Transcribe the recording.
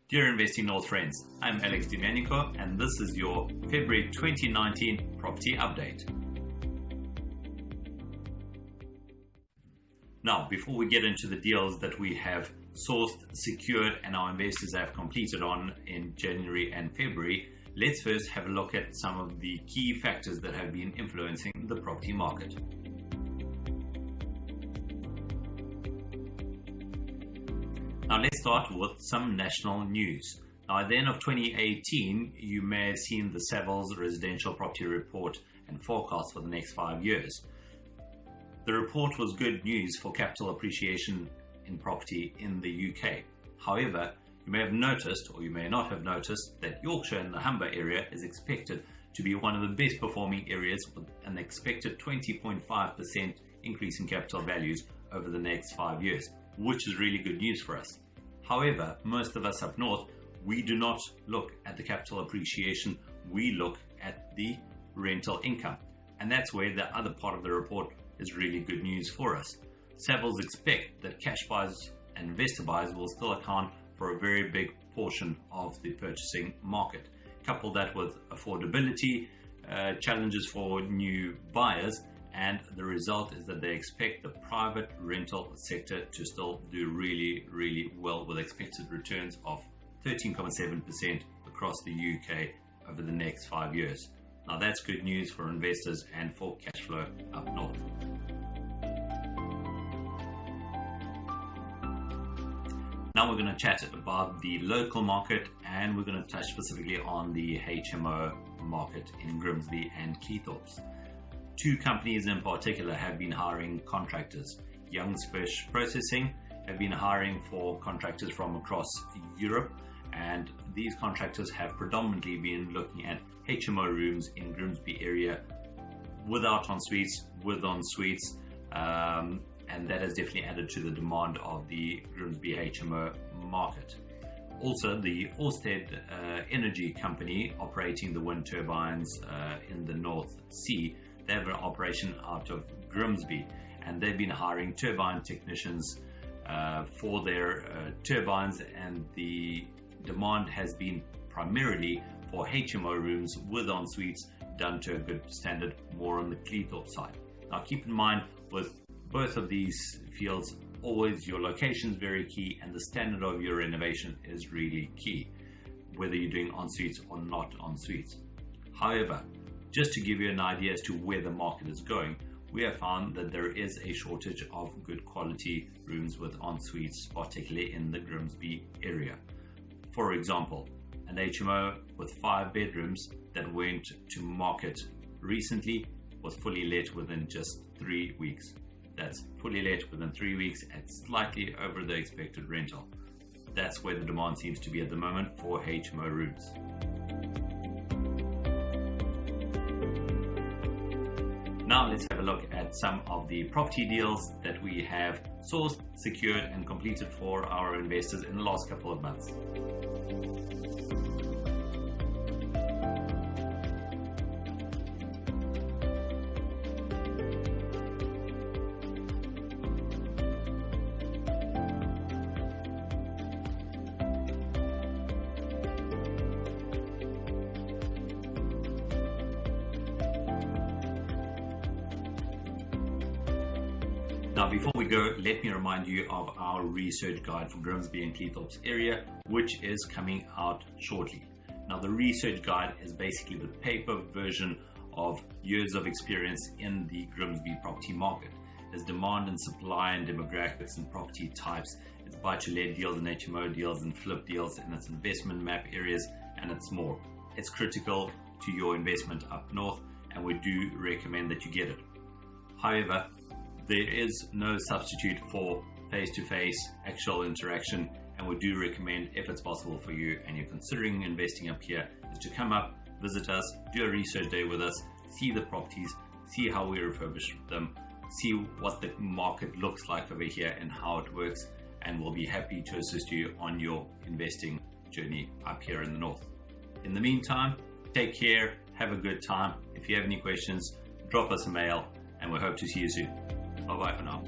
Dear Investing North friends, I'm Alex Dimanico and this is your February 2019 property update. Now, before we get into the deals that we have sourced, secured and our investors have completed on in January and February, let's first have a look at some of the key factors that have been influencing the property market. Now let's start with some national news. Now at the end of 2018, you may have seen the Savills residential property report and forecast for the next 5 years. The report was good news for capital appreciation in property in the UK. However, you may have noticed, or you may not have noticed, that Yorkshire and the Humber area is expected to be one of the best performing areas with an expected 20.5% increase in capital values over the next 5 years, which is really good news for us. However, most of us up north, we do not look at the capital appreciation, we look at the rental income. And that's where the other part of the report is really good news for us. Savills expect that cash buyers and investor buyers will still account for a very big portion of the purchasing market. Couple that with affordability, challenges for new buyers, and the result is that they expect the private rental sector to still do really well with expected returns of 13.7% across the UK over the next 5 years. Now that's good news for investors and for cash flow up north. Now we're going to chat about the local market and we're going to touch specifically on the HMO market in Grimsby and Cleethorpes. Two companies in particular have been hiring contractors. Young's Fish Processing have been hiring for contractors from across Europe, and these contractors have predominantly been looking at HMO rooms in Grimsby area without en-suites, with en-suites, and that has definitely added to the demand of the Grimsby HMO market. Also, the Orsted Energy company operating the wind turbines in the North Sea, they have an operation out of Grimsby and they've been hiring turbine technicians for their turbines, and the demand has been primarily for HMO rooms with en-suites done to a good standard, more on the Cleethorpes side. Now keep in mind, with both of these fields, always your location is very key and the standard of your renovation is really key, whether you're doing en-suites or not en-suites. However, just to give you an idea as to where the market is going, we have found that there is a shortage of good quality rooms with en-suites, particularly in the Grimsby area. For example, an HMO with 5 bedrooms that went to market recently was fully let within just 3 weeks. That's fully let within 3 weeks at slightly over the expected rental. That's where the demand seems to be at the moment for HMO rooms. Now let's have a look at some of the property deals that we have sourced, secured and completed for our investors in the last couple of months. Now before we go, let me remind you of our research guide for Grimsby and Cleethorpes area, which is coming out shortly. Now the research guide is basically the paper version of years of experience in the Grimsby property market. There's demand and supply and demographics and property types, it's buy-to-let deals and HMO deals and flip deals, and it's investment map areas, and it's more. It's critical to your investment up north and we do recommend that you get it. However, there is no substitute for face-to-face actual interaction, and we do recommend, if it's possible for you and you're considering investing up here, is to come up, visit us, do a research day with us, see the properties, see how we refurbish them, see what the market looks like over here and how it works, and we'll be happy to assist you on your investing journey up here in the north. In the meantime, take care, have a good time. If you have any questions, drop us a mail and we hope to see you soon. Bye bye for now.